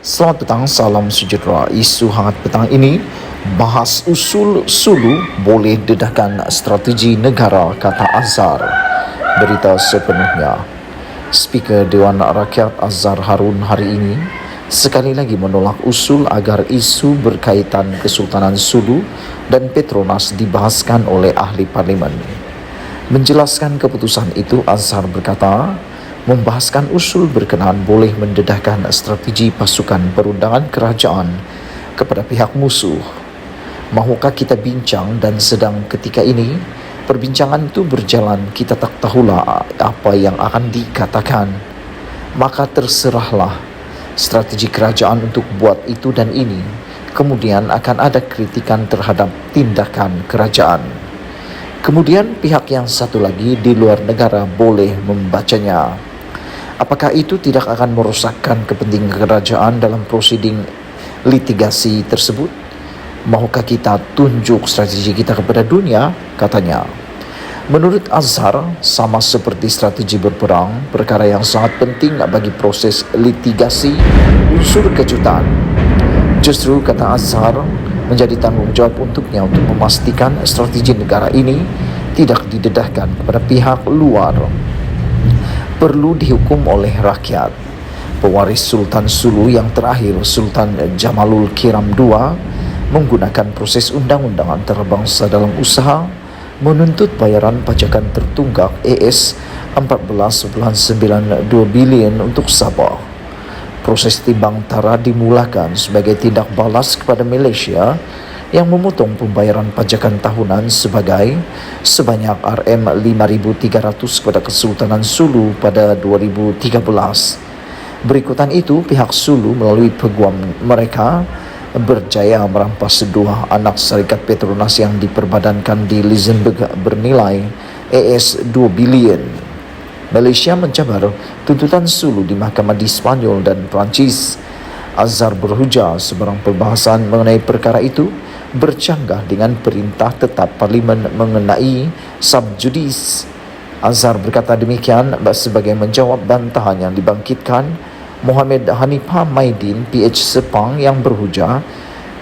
Selamat petang, salam sejahtera. Isu hangat petang ini bahas usul Sulu boleh dedahkan strategi negara, kata Azhar. Berita sepenuhnya. Speaker Dewan Rakyat Azhar Harun hari ini sekali lagi menolak usul agar isu berkaitan Kesultanan Sulu dan Petronas dibahaskan oleh ahli parlimen. Menjelaskan keputusan itu, Azhar berkata, membahaskan usul berkenaan boleh mendedahkan strategi pasukan perundangan kerajaan kepada pihak musuh. Mahukah kita bincang, dan sedang ketika ini perbincangan itu berjalan, kita tak tahulah apa yang akan dikatakan. Maka terserahlah strategi kerajaan untuk buat itu dan ini. Kemudian akan ada kritikan terhadap tindakan kerajaan. Kemudian pihak yang satu lagi di luar negara boleh membacanya. Apakah itu tidak akan merosakkan kepentingan kerajaan dalam prosiding litigasi tersebut? Mahukah kita tunjuk strategi kita kepada dunia? Katanya. Menurut Azhar, sama seperti strategi berperang, perkara yang sangat penting bagi proses litigasi unsur kejutan. Justru, kata Azhar, menjadi tanggung jawab untuknya untuk memastikan strategi negara ini tidak didedahkan kepada pihak luar. Perlu dihukum oleh rakyat. Pewaris Sultan Sulu yang terakhir, Sultan Jamalul Kiram II, menggunakan proses undang-undang antarabangsa dalam usaha menuntut bayaran pajakan tertunggak AS 14.92 bilion untuk Sabah. Proses timbang tara dimulakan sebagai tindak balas kepada Malaysia yang memotong pembayaran pajakan tahunan sebanyak RM5.300 kepada Kesultanan Sulu pada 2013. Berikutan itu, pihak Sulu melalui peguam mereka berjaya merampas dua anak syarikat Petronas yang diperbadankan di Luxembourg bernilai AS 2 bilion. Malaysia mencabar tuntutan Sulu di mahkamah di Spanyol dan Perancis. Azhar berhujah sebarang perbahasan mengenai perkara itu bercanggah dengan perintah tetap parlimen mengenai subjudice. Azhar berkata demikian sebagai menjawab bantahan yang dibangkitkan Muhammad Hanifah Maidin PH Sepang yang berhujah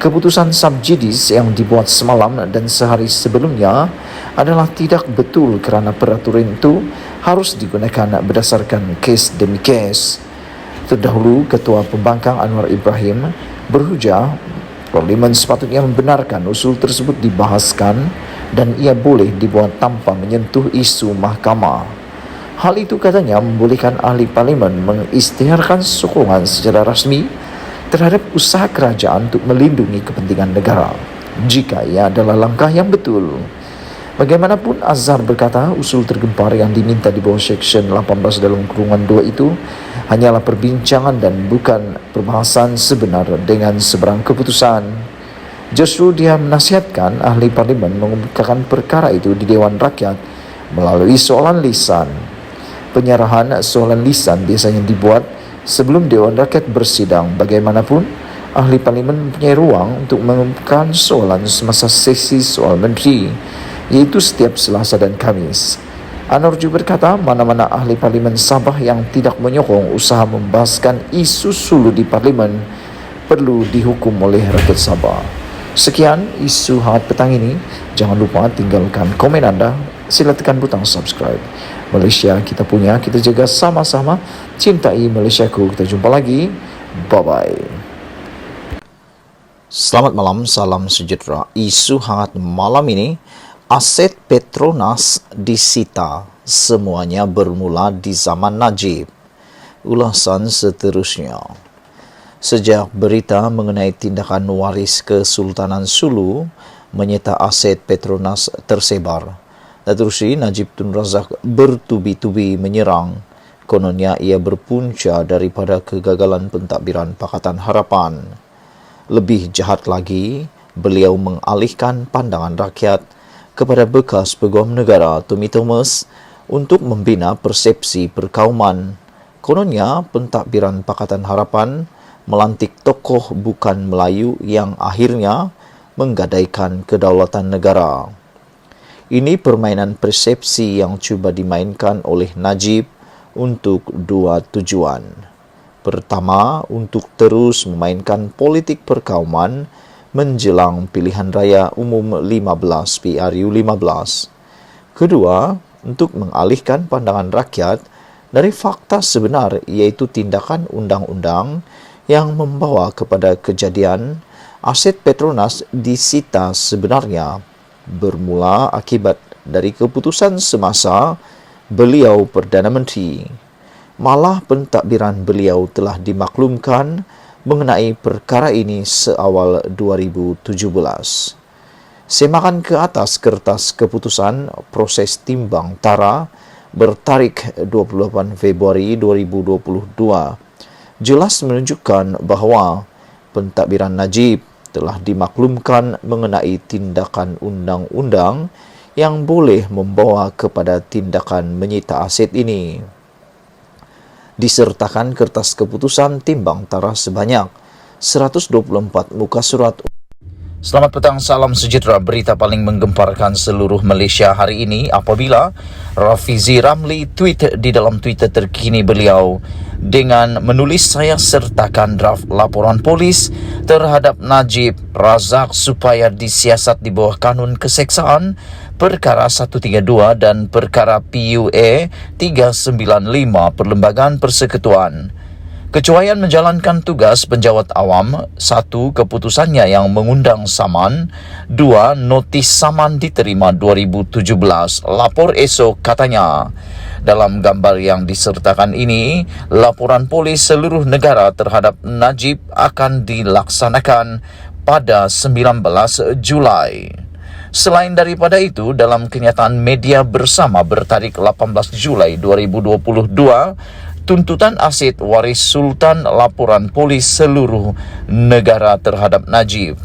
keputusan subjudice yang dibuat semalam dan sehari sebelumnya adalah tidak betul kerana peraturan itu harus digunakan berdasarkan kes demi kes. Terdahulu, Ketua Pembangkang Anwar Ibrahim berhujah parlimen sepatutnya membenarkan usul tersebut dibahaskan dan ia boleh dibuat tanpa menyentuh isu mahkamah. Hal itu, katanya, membolehkan ahli parlimen mengisytiharkan sokongan secara rasmi terhadap usaha kerajaan untuk melindungi kepentingan negara jika ia adalah langkah yang betul. Bagaimanapun, Azhar berkata usul tergempar yang diminta di bawah Seksyen 18 dalam kurungan 2 itu hanyalah perbincangan dan bukan perbahasan sebenar dengan seberang keputusan. Justru dia menasihatkan ahli parlimen mengemukakan perkara itu di Dewan Rakyat melalui soalan lisan. Penyerahan soalan lisan biasanya dibuat sebelum Dewan Rakyat bersidang. Bagaimanapun, ahli parlimen mempunyai ruang untuk mengemukakan soalan semasa sesi soal menteri, iaitu setiap Selasa dan Khamis. Anwar juga berkata mana-mana ahli parlimen Sabah yang tidak menyokong usaha membahaskan isu Sulu di parlimen perlu dihukum oleh rakyat Sabah. Sekian isu hangat petang ini. Jangan lupa tinggalkan komen anda. Sila tekan butang subscribe. Malaysia kita punya, kita jaga sama-sama. Cintai Malaysiaku. Kita jumpa lagi. Bye-bye. Selamat malam, salam sejahtera. Isu hangat malam ini, aset Petronas disita, semuanya bermula di zaman Najib. Ulasan seterusnya. sejak berita mengenai tindakan waris Kesultanan Sulu menyita aset Petronas tersebar. Datuk Seri Najib Tun Razak bertubi-tubi menyerang. Kononnya ia berpunca daripada kegagalan pentadbiran Pakatan Harapan. Lebih jahat lagi, beliau mengalihkan pandangan rakyat kepada bekas Peguam Negara Tommy Thomas untuk membina persepsi perkauman. Kononnya pentadbiran Pakatan Harapan melantik tokoh bukan Melayu yang akhirnya menggadaikan kedaulatan negara. Ini permainan persepsi yang cuba dimainkan oleh Najib untuk dua tujuan. Pertama, untuk terus memainkan politik perkauman menjelang pilihan raya umum 15 PRU 15. Kedua, untuk mengalihkan pandangan rakyat dari fakta sebenar, iaitu tindakan undang-undang yang membawa kepada kejadian aset Petronas disita sebenarnya bermula akibat dari keputusan semasa beliau Perdana Menteri. Malah pentadbiran beliau telah dimaklumkan mengenai perkara ini seawal 2017. Semakan ke atas kertas keputusan proses timbang tara bertarikh 28 Februari 2022 jelas menunjukkan bahawa pentadbiran Najib telah dimaklumkan mengenai tindakan undang-undang yang boleh membawa kepada tindakan menyita aset ini. Disertakan kertas keputusan timbang tara sebanyak 124 muka surat. Selamat petang, salam sejahtera. Berita paling menggemparkan seluruh Malaysia hari ini apabila Rafizi Ramli tweet di dalam Twitter terkini beliau dengan menulis, saya sertakan draft laporan polis terhadap Najib Razak supaya disiasat di bawah kanun keseksaan perkara 132 dan perkara PUA 395 Perlembagaan Persekutuan. Kecuaian menjalankan tugas penjawat awam. 1. Keputusannya yang mengundang saman. 2. Notis saman diterima 2017. Lapor esok, katanya. Dalam gambar yang disertakan ini, laporan polis seluruh negara terhadap Najib akan dilaksanakan pada 19 Julai. Selain daripada itu, dalam kenyataan media bersama bertarikh 18 Julai 2022, tuntutan aset waris Sultan laporan polis seluruh negara terhadap Najib.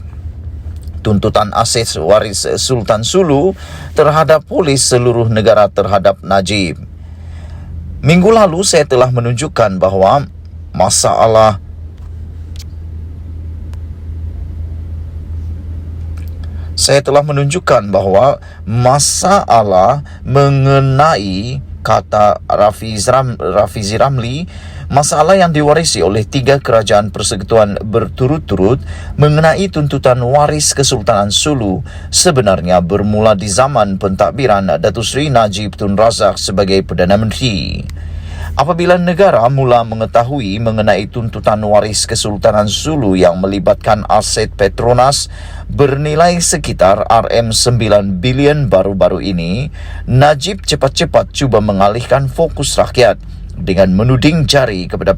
Tuntutan aset waris Sultan Sulu terhadap polis seluruh negara terhadap Najib. Minggu lalu saya telah menunjukkan bahawa masalah mengenai kata Rafizi Ramli, masalah yang diwarisi oleh 3 kerajaan persekutuan berturut-turut mengenai tuntutan waris Kesultanan Sulu sebenarnya bermula di zaman pentadbiran Datuk Seri Najib Tun Razak sebagai Perdana Menteri. Apabila negara mula mengetahui mengenai tuntutan waris Kesultanan Sulu yang melibatkan aset Petronas bernilai sekitar RM9 bilion baru-baru ini, Najib cepat-cepat cuba mengalihkan fokus rakyat dengan menuding jari kepada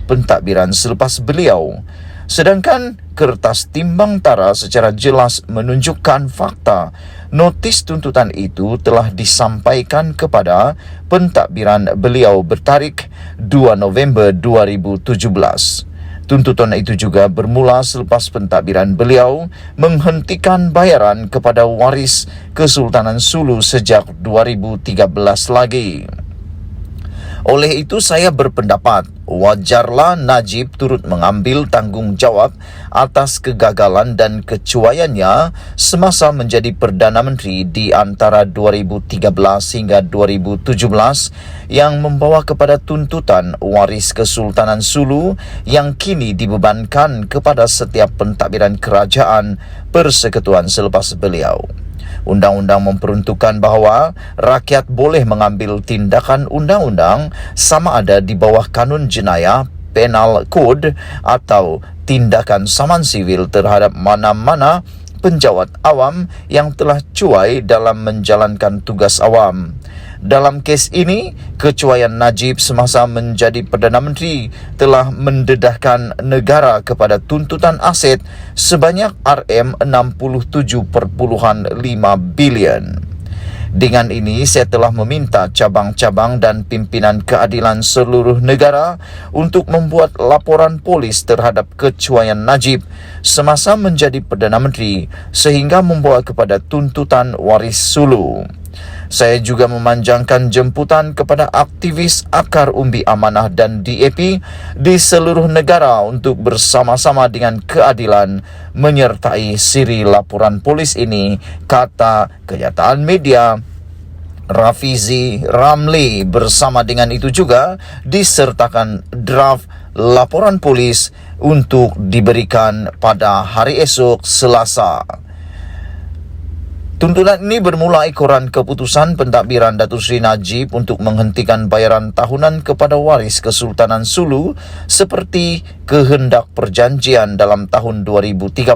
pentadbiran selepas beliau. Sedangkan kertas timbang tara secara jelas menunjukkan fakta notis tuntutan itu telah disampaikan kepada pentadbiran beliau bertarikh 2 November 2017. Tuntutan itu juga bermula selepas pentadbiran beliau menghentikan bayaran kepada waris Kesultanan Sulu sejak 2013 lagi. Oleh itu saya berpendapat wajarlah Najib turut mengambil tanggungjawab atas kegagalan dan kecuaiannya semasa menjadi Perdana Menteri di antara 2013 hingga 2017 yang membawa kepada tuntutan waris Kesultanan Sulu yang kini dibebankan kepada setiap pentadbiran kerajaan persekutuan selepas beliau. Undang-undang memperuntukkan bahawa rakyat boleh mengambil tindakan undang-undang sama ada di bawah kanun jenayah, penal code atau tindakan saman sivil terhadap mana-mana penjawat awam yang telah cuai dalam menjalankan tugas awam. Dalam kes ini, kecuaian Najib semasa menjadi Perdana Menteri telah mendedahkan negara kepada tuntutan aset sebanyak RM67.5 bilion. Dengan ini, saya telah meminta cabang-cabang dan pimpinan keadilan seluruh negara untuk membuat laporan polis terhadap kecuaian Najib semasa menjadi Perdana Menteri sehingga membawa kepada tuntutan waris Sulu. Saya juga memanjangkan jemputan kepada aktivis Akar Umbi Amanah dan DAP di seluruh negara untuk bersama-sama dengan keadilan menyertai siri laporan polis ini, kata kenyataan media Rafizi Ramli. Bersama dengan itu juga disertakan draft laporan polis untuk diberikan pada hari esok Selasa. Tuntutan ini bermula ekoran keputusan pentadbiran Datuk Seri Najib untuk menghentikan bayaran tahunan kepada waris Kesultanan Sulu seperti kehendak perjanjian dalam tahun 2013.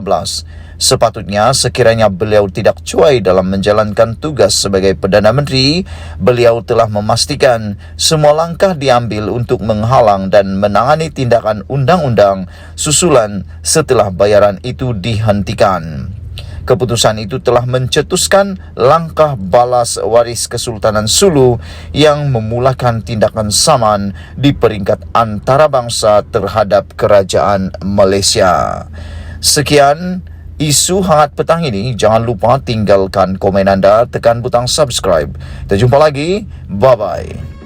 Sepatutnya sekiranya beliau tidak cuai dalam menjalankan tugas sebagai Perdana Menteri, beliau telah memastikan semua langkah diambil untuk menghalang dan menangani tindakan undang-undang susulan setelah bayaran itu dihentikan. Keputusan itu telah mencetuskan langkah balas waris Kesultanan Sulu yang memulakan tindakan saman di peringkat antarabangsa terhadap kerajaan Malaysia. Sekian isu hangat petang ini. Jangan lupa tinggalkan komen anda, tekan butang subscribe. Kita jumpa lagi. Bye-bye.